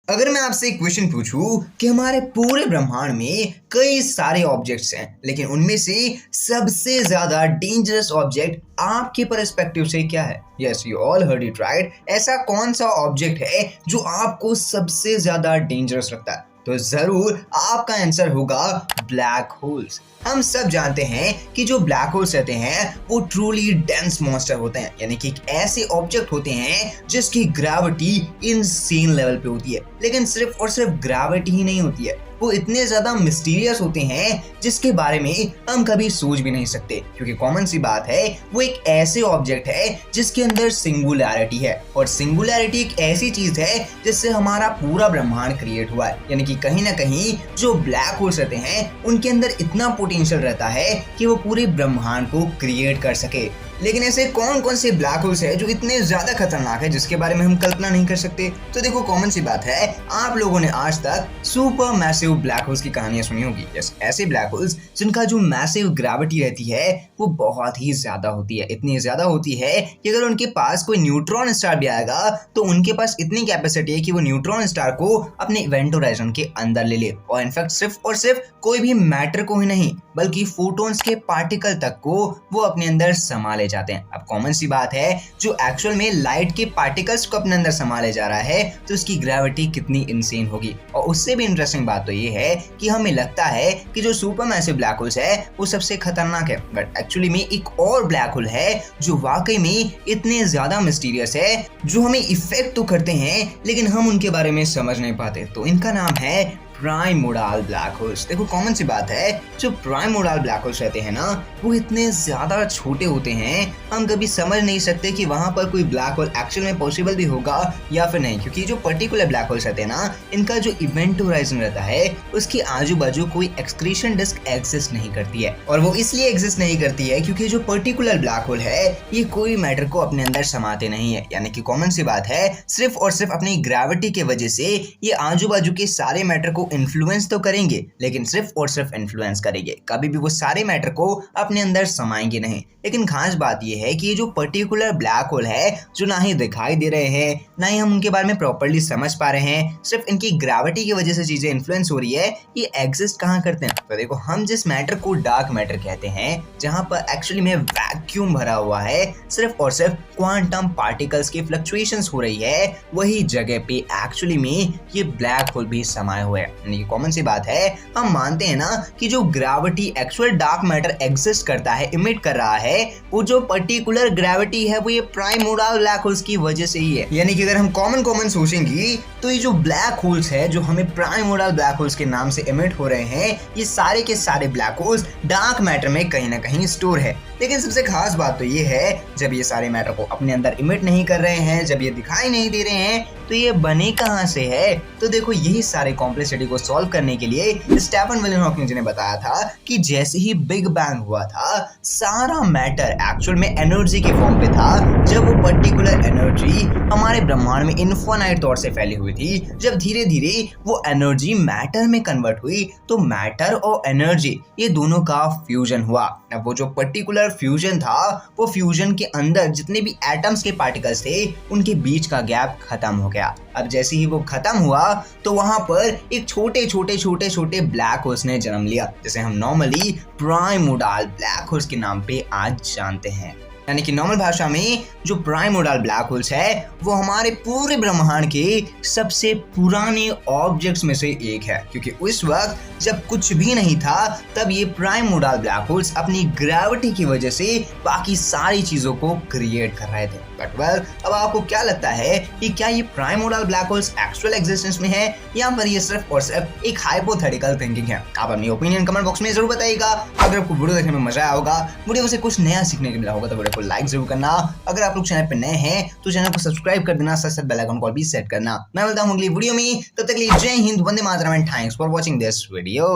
अगर मैं आपसे एक क्वेश्चन पूछूं कि हमारे पूरे ब्रह्मांड में कई सारे ऑब्जेक्ट्स हैं, लेकिन उनमें से सबसे ज्यादा डेंजरस ऑब्जेक्ट आपके पर्सपेक्टिव से क्या है? Yes, you all heard it right. ऐसा कौन सा ऑब्जेक्ट है जो आपको सबसे ज्यादा डेंजरस लगता है? तो जरूर आपका आंसर होगा ब्लैक होल्स। हम सब जानते हैं कि जो ब्लैक होल्स रहते हैं वो ट्रूली डेंस मॉन्स्टर होते हैं, यानी कि एक ऐसे ऑब्जेक्ट होते हैं जिसकी ग्रेविटी इनसेन लेवल पे होती है। लेकिन सिर्फ और सिर्फ ग्रेविटी ही नहीं होती है, वो इतने ज्यादा मिस्टीरियस होते हैं जिसके बारे में हम कभी सोच भी नहीं सकते। क्योंकि कॉमन सी बात है, वो एक ऐसे ऑब्जेक्ट है जिसके अंदर सिंगुलैरिटी है, और सिंगुलैरिटी एक ऐसी चीज है जिससे हमारा पूरा ब्रह्मांड क्रिएट हुआ है। यानी कि कहीं ना कहीं जो ब्लैक होल्स रहते हैं उनके अंदर इतना पोटेंशियल रहता है कि वो पूरे ब्रह्मांड को क्रिएट कर सके। लेकिन ऐसे कौन कौन से ब्लैक होल्स है जो इतने ज्यादा खतरनाक है जिसके बारे में हम कल्पना नहीं कर सकते? तो देखो, कॉमन सी बात है, आप लोगों ने आज तक सुपर मैसिव ब्लैक होल्स की कहानियां सुनी होगी। यस, ऐसे ब्लैक होल्स जिनका जो मैसिव ग्रेविटी रहती है वो बहुत ही ज्यादा होती है। इतनी ज्यादा होती है कि अगर उनके पास कोई न्यूट्रॉन स्टार भी आएगा तो उनके पास इतनी कैपेसिटी है कि वो न्यूट्रॉन स्टार को अपने इवेंट होराइजन के अंदर ले ले, और इनफैक्ट सिर्फ और सिर्फ कोई भी मैटर को ही नहीं बल्कि फोटॉन्स के पार्टिकल तक को वो अपने अंदर समा ले जाते हैं। अब कॉमन सी बात है, जो एक्चुअल में लाइट के पार्टिकल्स को अपने अंदर संभाले जा रहा है तो उसकी ग्रेविटी कितनी इनसेन होगी। और उससे भी इंटरेस्टिंग बात तो ये है कि हमें लगता है कि जो सुपर मैसिव ब्लैक होल्स है वो सबसे खतरनाक है, बट एक्चुअली में एक और ब्लैक होल है जो वाकई में इतने ज्यादा मिस्टीरियस है, जो हमें इफेक्ट तो करते हैं लेकिन हम उनके बारे में समझ नहीं पाते। तो इनका नाम है प्राइमोर्डियल ब्लैक होल्स। देखो, कॉमन सी बात है, जो प्राइमोर्डियल ब्लैक होल्स रहते हैं ना वो इतने ज्यादा छोटे होते हैं हम कभी समझ नहीं सकते कि वहां पर कोई ब्लैक होल एक्चुअल में पॉसिबल भी होगा या फिर नहीं। क्योंकि जो पर्टिकुलर ब्लैक होल्स रहते हैं ना, इनका जो इवेंट होराइजन रहता है उसके आजू बाजू कोई एक्सक्रीशन डिस्क एग्जिस्ट नहीं करती है। और वो इसलिए एग्जिस्ट नहीं करती है क्योंकि जो पर्टिकुलर ब्लैक होल है ये कोई मैटर को अपने अंदर समाते नहीं है। यानी कि कॉमन सी बात है, सिर्फ और सिर्फ अपनी ग्रेविटी की वजह से ये आजू बाजू के सारे मैटर को इन्फ्लुएंस तो करेंगे, लेकिन सिर्फ और सिर्फ इन्फ्लुएंस करेंगे, कभी भी वो सारे मैटर को अपने अंदर समाएंगे नहीं। लेकिन खास बात ये है कि ये जो पर्टिकुलर ब्लैक होल है जो ना ही दिखाई दे रहे हैं ना ही हम उनके बारे में प्रॉपर्ली समझ पा रहे हैं, सिर्फ इनकी ग्रेविटी की वजह से चीजें इन्फ्लुएंस हो रही है, ये एग्जिस्ट कहाँ करते हैं? तो देखो, हम जिस मैटर को डार्क मैटर कहते हैं, जहां पर एक्चुअली में वैक्यूम भरा हुआ है, सिर्फ और सिर्फ क्वांटम पार्टिकल्स की फ्लक्चुएशंस हो रही है, वही जगह पे एक्चुअली में ये ब्लैक होल भी समाये हुए हैं। कॉमन सी बात है, हम मानते हैं ना कि जो gravity actual dark matter exist करता है, इमिट कर रहा है, वो जो पर्टिकुलर ग्रेविटी है वो ये प्राइमोर्डियल ब्लैक होल्स की वजह से ही है। यानी कि अगर हम कॉमन सोचेंगे तो ये जो ब्लैक होल्स है जो हमें प्राइमोर्डियल ब्लैक होल्स के नाम से इमिट हो रहे हैं, ये सारे के सारे ब्लैक होल्स डार्क मैटर में कहीं ना कहीं स्टोर है। लेकिन सबसे खास बात तो ये है, जब ये सारे मैटर को अपने अंदर इमिट नहीं कर रहे हैं, जब ये दिखाई नहीं दे रहे हैं, तो ये बने कहां से है? तो देखो, यही सारे कॉम्प्लेक्सिटी को सॉल्व करने के लिए स्टीफन विलियम हॉकिंग जी ने बताया था कि जैसे ही बिग बैंग हुआ था, सारा मैटर एक्चुअल में एनर्जी के फॉर्म पे था। जब वो पर्टिकुलर एनर्जी हमारे ब्रह्मांड में इनफाइनाइट तौर से फैली हुई थी, जब धीरे धीरे वो एनर्जी मैटर में कन्वर्ट हुई, तो मैटर और एनर्जी ये दोनों का फ्यूजन हुआ। अब वो जो पर्टिकुलर फ्यूजन था, वो फ्यूजन के अंदर जितने भी एटम्स के पार्टिकल्स थे उनके बीच का गैप खत्म हो गया। अब जैसे ही वो खत्म हुआ तो वहां पर एक छोटे ब्लैक होल्स ने जन्म लिया, जिसे हम नॉर्मली प्राइमोर्डियल ब्लैक होल्स के नाम पे आज जानते हैं। यानी कि नॉर्मल भाषा में जो प्राइमोर्डियल ब्लैक होल्स है वो हमारे पूरे ब्रह्मांड के सबसे पुराने ऑब्जेक्ट्स में से एक है। क्योंकि उस वक्त जब कुछ भी नहीं था, तब ये प्राइमोर्डियल ब्लैक होल्स अपनी ग्रेविटी की वजह से बाकी सारी चीजों को क्रिएट कर रहे थे। बट वेल, अब आपको क्या लगता है कि क्या ये primordial black holes actual existence में है या फिर ये सिर्फ और सिर्फ एक हाइपोथेटिकल थिंकिंग है? आप अपनी ओपिनियन कमेंट बॉक्स में जरूर बताइएगा। अगर आपको वीडियो देखने में मजा आया होगा, वीडियो से कुछ नया सीखने को मिला होगा, तो वीडियो को लाइक जरूर करना। अगर आप लोग चैनल पे नए हैं तो चैनल को सब्सक्राइब कर देना, साथ साथ बेल आइकन को भी सेट करना। मैं मिलता हूं अगली वीडियो में, तब तक के लिए Jai Hind, Vande Mataram and thanks for watching this video.